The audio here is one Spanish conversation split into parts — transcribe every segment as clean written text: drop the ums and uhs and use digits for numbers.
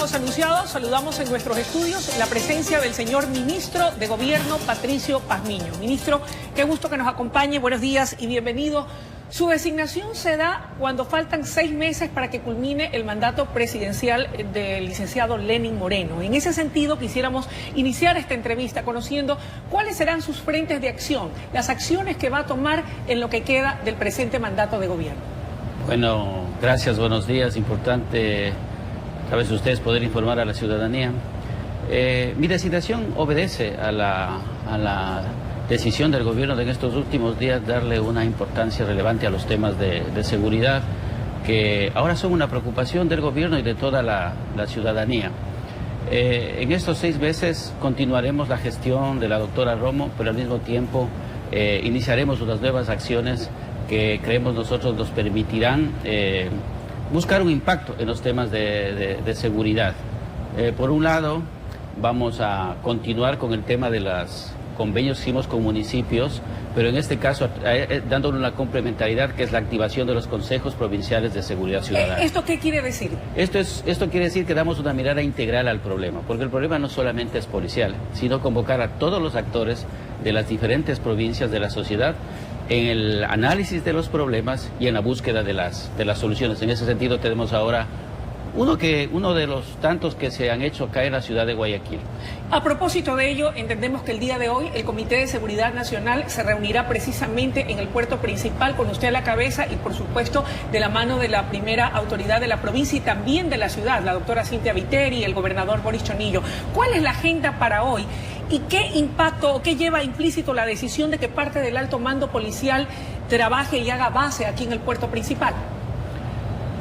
hemos anunciado, saludamos en nuestros estudios la presencia del señor Ministro de Gobierno, Patricio Pazmiño. Ministro, qué gusto que nos acompañe, buenos días y bienvenido. Su designación se da cuando faltan 6 meses para que culmine el mandato presidencial del licenciado Lenín Moreno. En ese sentido, quisiéramos iniciar esta entrevista conociendo cuáles serán sus frentes de acción, las acciones que va a tomar en lo que queda del presente mandato de gobierno. Bueno, gracias, buenos días. Importante, a veces ustedes poder informar a la ciudadanía. Mi designación obedece a la decisión del gobierno de en estos últimos días darle una importancia relevante a los temas de seguridad, que ahora son una preocupación del gobierno y de toda la ciudadanía. En estos 6 meses continuaremos la gestión de la doctora Romo, pero al mismo tiempo iniciaremos unas nuevas acciones que creemos nosotros nos permitirán buscar un impacto en los temas de seguridad. Por un lado, vamos a continuar con el tema de los convenios que hicimos con municipios, pero en este caso dándole una complementariedad que es la activación de los consejos provinciales de seguridad ciudadana. ¿Esto qué quiere decir? Esto quiere decir que damos una mirada integral al problema, porque el problema no solamente es policial, sino convocar a todos los actores de las diferentes provincias de la sociedad en el análisis de los problemas y en la búsqueda de las soluciones. En ese sentido tenemos ahora uno de los tantos que se han hecho acá en la ciudad de Guayaquil. A propósito de ello, entendemos que el día de hoy el Comité de Seguridad Nacional se reunirá precisamente en el puerto principal con usted a la cabeza y por supuesto de la mano de la primera autoridad de la provincia y también de la ciudad, la doctora Cintia Viteri y el gobernador Boris Chonillo. ¿Cuál es la agenda para hoy y qué impacto o qué lleva implícito la decisión de que parte del alto mando policial trabaje y haga base aquí en el puerto principal?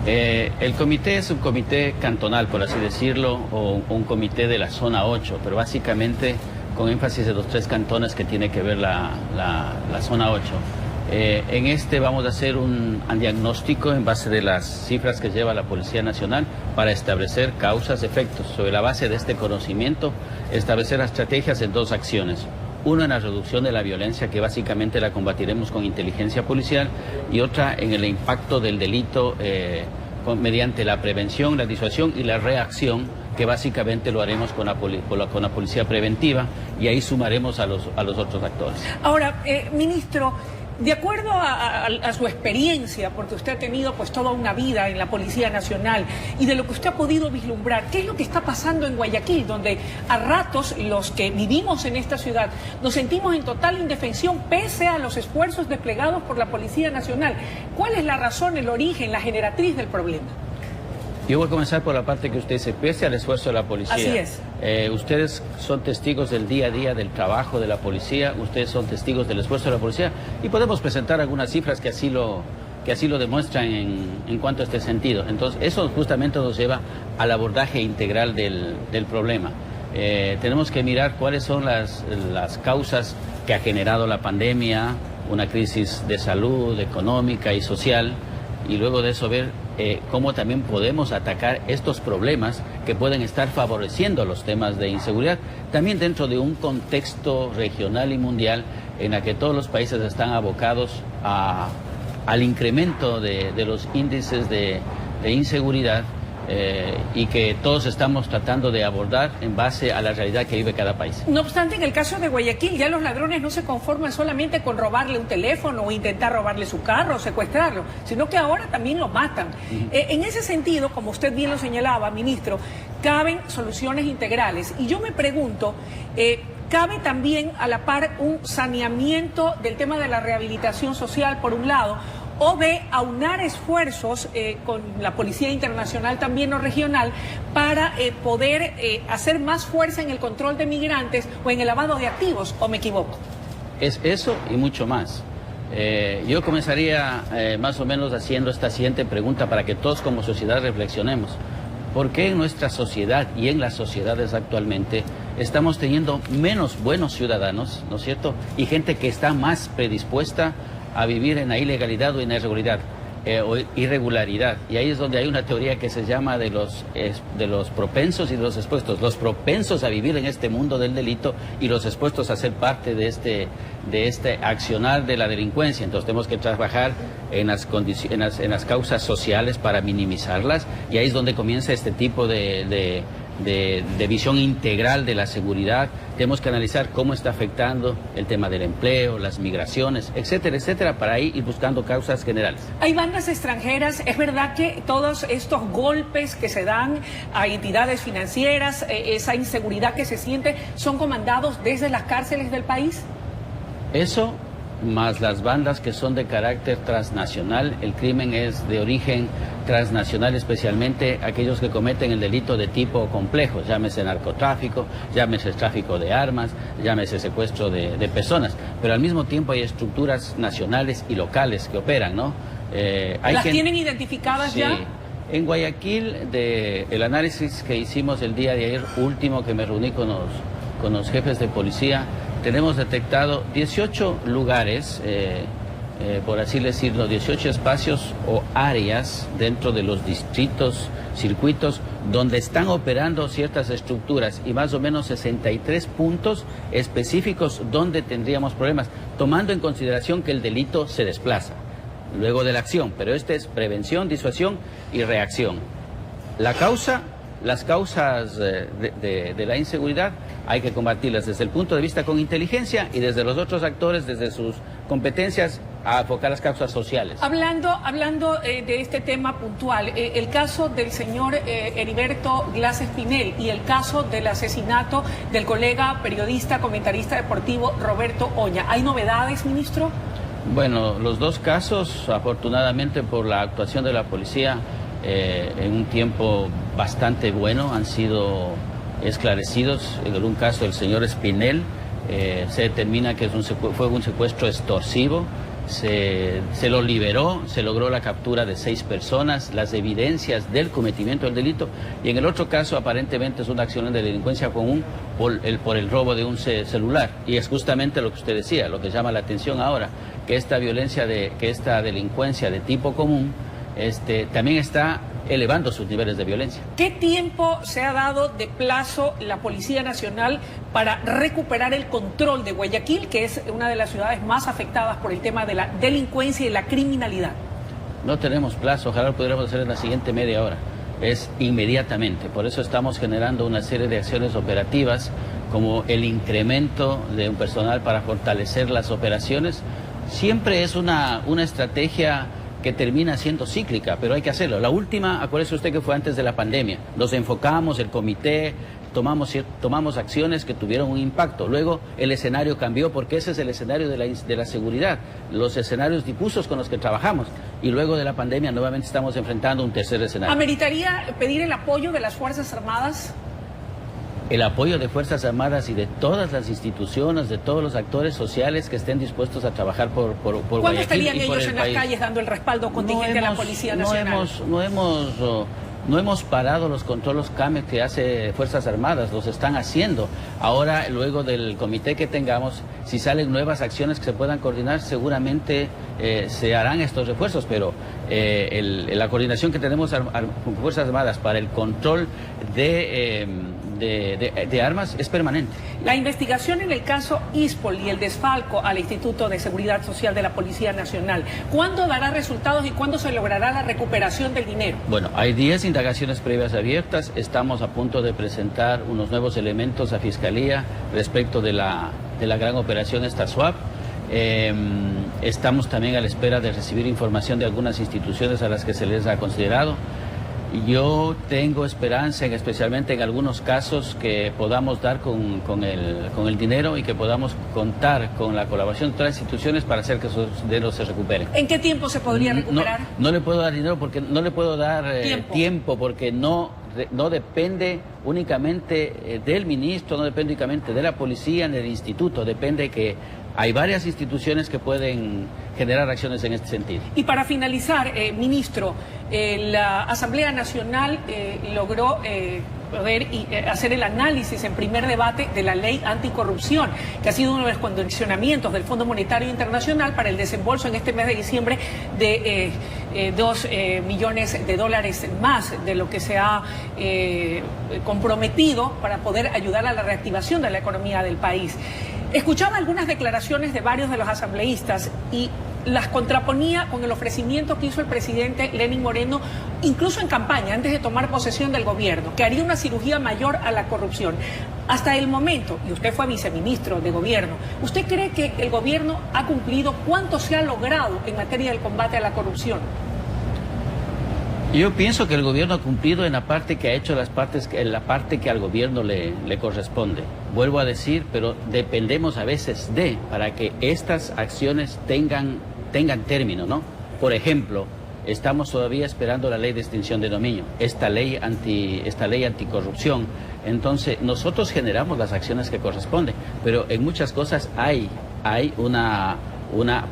El comité es un comité cantonal, por así decirlo, o un comité de la zona 8, pero básicamente con énfasis de los 3 cantones que tiene que ver la zona 8. En este vamos a hacer un diagnóstico en base de las cifras que lleva la Policía Nacional para establecer causas, efectos. Sobre la base de este conocimiento, establecer estrategias en 2 acciones. Una en la reducción de la violencia, que básicamente la combatiremos con inteligencia policial, y otra en el impacto del delito mediante la prevención, la disuasión y la reacción, que básicamente lo haremos con la policía preventiva, y ahí sumaremos a los otros actores. Ahora, ministro, de acuerdo a su experiencia, porque usted ha tenido pues toda una vida en la Policía Nacional y de lo que usted ha podido vislumbrar, ¿qué es lo que está pasando en Guayaquil, donde a ratos los que vivimos en esta ciudad nos sentimos en total indefensión pese a los esfuerzos desplegados por la Policía Nacional? ¿Cuál es la razón, el origen, la generatriz del problema? Yo voy a comenzar por la parte que usted dice, pese al esfuerzo de la policía. Así es. Ustedes son testigos del día a día del trabajo de la policía, ustedes son testigos del esfuerzo de la policía y podemos presentar algunas cifras que así lo demuestran en cuanto a este sentido. Entonces, eso justamente nos lleva al abordaje integral del problema. Tenemos que mirar cuáles son las causas que ha generado la pandemia, una crisis de salud, económica y social, y luego de eso ver cómo también podemos atacar estos problemas que pueden estar favoreciendo los temas de inseguridad, también dentro de un contexto regional y mundial en el que todos los países están abocados al incremento de los índices de inseguridad y que todos estamos tratando de abordar en base a la realidad que vive cada país. No obstante, en el caso de Guayaquil, ya los ladrones no se conforman solamente con robarle un teléfono o intentar robarle su carro o secuestrarlo, sino que ahora también lo matan. En ese sentido, como usted bien lo señalaba, ministro, caben soluciones integrales. Y yo me pregunto, ¿cabe también a la par un saneamiento del tema de la rehabilitación social, por un lado, o de aunar esfuerzos con la Policía Internacional también o regional para poder hacer más fuerza en el control de migrantes o en el lavado de activos, o me equivoco? Es eso y mucho más. Yo comenzaría más o menos haciendo esta siguiente pregunta para que todos como sociedad reflexionemos. ¿Por qué en nuestra sociedad y en las sociedades actualmente estamos teniendo menos buenos ciudadanos, ¿no es cierto? Y gente que está más predispuesta a vivir en la ilegalidad o en la irregularidad. o irregularidad. Y ahí es donde hay una teoría que se llama de los propensos y de los expuestos. Los propensos a vivir en este mundo del delito y los expuestos a ser parte de este accionar de la delincuencia. Entonces tenemos que trabajar en las causas sociales para minimizarlas, y ahí es donde comienza este tipo de visión integral de la seguridad. Tenemos que analizar cómo está afectando el tema del empleo, las migraciones, etcétera, etcétera, para ir buscando causas generales. Hay bandas extranjeras. ¿Es verdad que todos estos golpes que se dan a entidades financieras, esa inseguridad que se siente, son comandados desde las cárceles del país? Eso, más las bandas que son de carácter transnacional. El crimen es de origen transnacional, especialmente aquellos que cometen el delito de tipo complejo, llámese narcotráfico, llámese tráfico de armas, llámese secuestro de personas, pero al mismo tiempo hay estructuras nacionales y locales que operan, ¿no? ¿Las tienen identificadas sí. ya? En Guayaquil, el análisis que hicimos el día de ayer último, que me reuní con los jefes de policía, tenemos detectado 18 lugares, por así decirlo, 18 espacios o áreas dentro de los distritos, circuitos, donde están operando ciertas estructuras, y más o menos 63 puntos específicos donde tendríamos problemas, tomando en consideración que el delito se desplaza luego de la acción, pero este es prevención, disuasión y reacción. Las causas de la inseguridad hay que combatirlas desde el punto de vista con inteligencia, y desde los otros actores, desde sus competencias, a enfocar las causas sociales. Hablando de este tema puntual, el caso del señor Heriberto Glass Espinel y el caso del asesinato del colega periodista, comentarista deportivo Roberto Oña, ¿hay novedades, ministro? Bueno, los dos casos, afortunadamente por la actuación de la policía, en un tiempo bastante bueno, han sido esclarecidos. En un caso del señor Espinel, se determina que fue un secuestro extorsivo, se lo liberó, se logró la captura de 6 personas, las evidencias del cometimiento del delito, y en el otro caso aparentemente es una acción de delincuencia común por el robo de un celular, y es justamente lo que usted decía, lo que llama la atención ahora, que esta delincuencia de tipo común también está elevando sus niveles de violencia. ¿Qué tiempo se ha dado de plazo la Policía Nacional para recuperar el control de Guayaquil, que es una de las ciudades más afectadas por el tema de la delincuencia y la criminalidad? No tenemos plazo, ojalá lo pudiéramos hacer en la siguiente media hora. Es inmediatamente, por eso estamos generando una serie de acciones operativas, como el incremento de un personal para fortalecer las operaciones. Siempre es una estrategia que termina siendo cíclica, pero hay que hacerlo. La última, acuérdese usted que fue antes de la pandemia. Nos enfocamos, el comité, tomamos acciones que tuvieron un impacto. Luego el escenario cambió, porque ese es el escenario de la seguridad, los escenarios difusos con los que trabajamos. Y luego de la pandemia nuevamente estamos enfrentando un tercer escenario. ¿Ameritaría pedir el apoyo de las Fuerzas Armadas? El apoyo de Fuerzas Armadas y de todas las instituciones, de todos los actores sociales que estén dispuestos a trabajar por Guayaquil. ¿Cuándo estarían ellos en las calles dando el respaldo contingente a la Policía Nacional? No hemos parado los controles CAME que hace Fuerzas Armadas, los están haciendo. Ahora, luego del comité que tengamos, si salen nuevas acciones que se puedan coordinar, seguramente se harán estos refuerzos, pero la coordinación que tenemos con Fuerzas Armadas para el control de armas es permanente. La investigación en el caso ISPOL y el desfalco al Instituto de Seguridad Social de la Policía Nacional, ¿cuándo dará resultados y cuándo se logrará la recuperación del dinero? Bueno, hay 10 indagaciones previas abiertas. Estamos a punto de presentar unos nuevos elementos a Fiscalía respecto de la gran operación SWAP. Estamos también a la espera de recibir información de algunas instituciones a las que se les ha considerado. Yo tengo esperanza, especialmente en algunos casos, que podamos dar con el dinero y que podamos contar con la colaboración de todas las instituciones para hacer que esos dineros se recuperen. ¿En qué tiempo se podría recuperar? No le puedo dar dinero porque no le puedo dar tiempo porque no depende únicamente del ministro, no depende únicamente de la policía ni del instituto, depende que hay varias instituciones que pueden generar acciones en este sentido. Y para finalizar, ministro, la Asamblea Nacional logró poder hacer el análisis en primer debate de la ley anticorrupción, que ha sido uno de los condicionamientos del Fondo Monetario Internacional para el desembolso en este mes de diciembre de $2 millones más de lo que se ha comprometido para poder ayudar a la reactivación de la economía del país. Escuchaba algunas declaraciones de varios de los asambleístas y las contraponía con el ofrecimiento que hizo el presidente Lenín Moreno, incluso en campaña, antes de tomar posesión del gobierno, que haría una cirugía mayor a la corrupción. Hasta el momento, y usted fue viceministro de gobierno, ¿usted cree que el gobierno ha cumplido? ¿Cuánto se ha logrado en materia del combate a la corrupción? Yo pienso que el gobierno ha cumplido en la parte que ha hecho, en la parte que al gobierno le corresponde. Vuelvo a decir, pero dependemos a veces para que estas acciones tengan término, ¿no? Por ejemplo, estamos todavía esperando la ley de extinción de dominio, esta ley anticorrupción. Entonces, nosotros generamos las acciones que corresponden, pero en muchas cosas hay una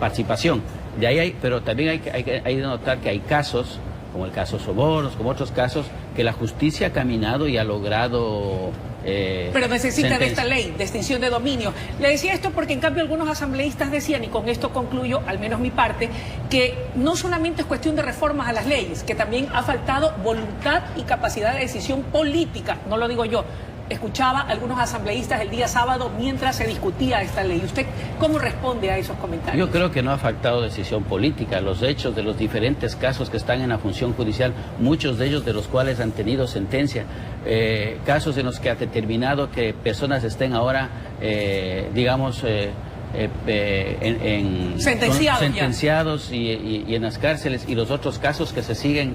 participación. De ahí pero también hay que notar que hay casos, como el caso Sobornos, como otros casos, que la justicia ha caminado y ha logrado... pero necesita de esta ley de extinción de dominio. Le decía esto porque en cambio algunos asambleístas decían, y con esto concluyo, al menos mi parte, que no solamente es cuestión de reformas a las leyes, que también ha faltado voluntad y capacidad de decisión política, no lo digo yo. Escuchaba a algunos asambleístas el día sábado mientras se discutía esta ley. ¿Usted cómo responde a esos comentarios? Yo creo que no ha faltado decisión política. Los hechos de los diferentes casos que están en la función judicial, muchos de ellos de los cuales han tenido sentencia, casos en los que ha determinado que personas estén ahora, sentenciados y en las cárceles, y los otros casos que se siguen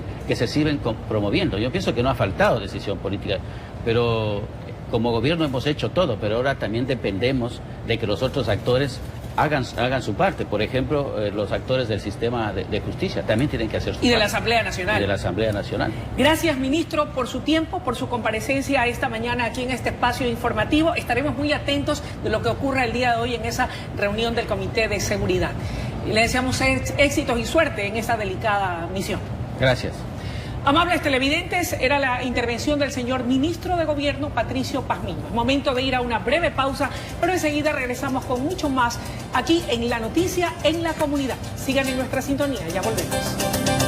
promoviendo. Yo pienso que no ha faltado decisión política, pero como gobierno hemos hecho todo, pero ahora también dependemos de que los otros actores hagan su parte. Por ejemplo, los actores del sistema de justicia también tienen que hacer su parte. Y de la Asamblea Nacional. Y de la Asamblea Nacional. Gracias, ministro, por su tiempo, por su comparecencia esta mañana aquí en este espacio informativo. Estaremos muy atentos de lo que ocurra el día de hoy en esa reunión del Comité de Seguridad. Y le deseamos éxitos y suerte en esa delicada misión. Gracias. Amables televidentes, era la intervención del señor ministro de Gobierno, Patricio Pazmiño. Es momento de ir a una breve pausa, pero enseguida regresamos con mucho más aquí en La Noticia en la Comunidad. Sigan en nuestra sintonía, ya volvemos.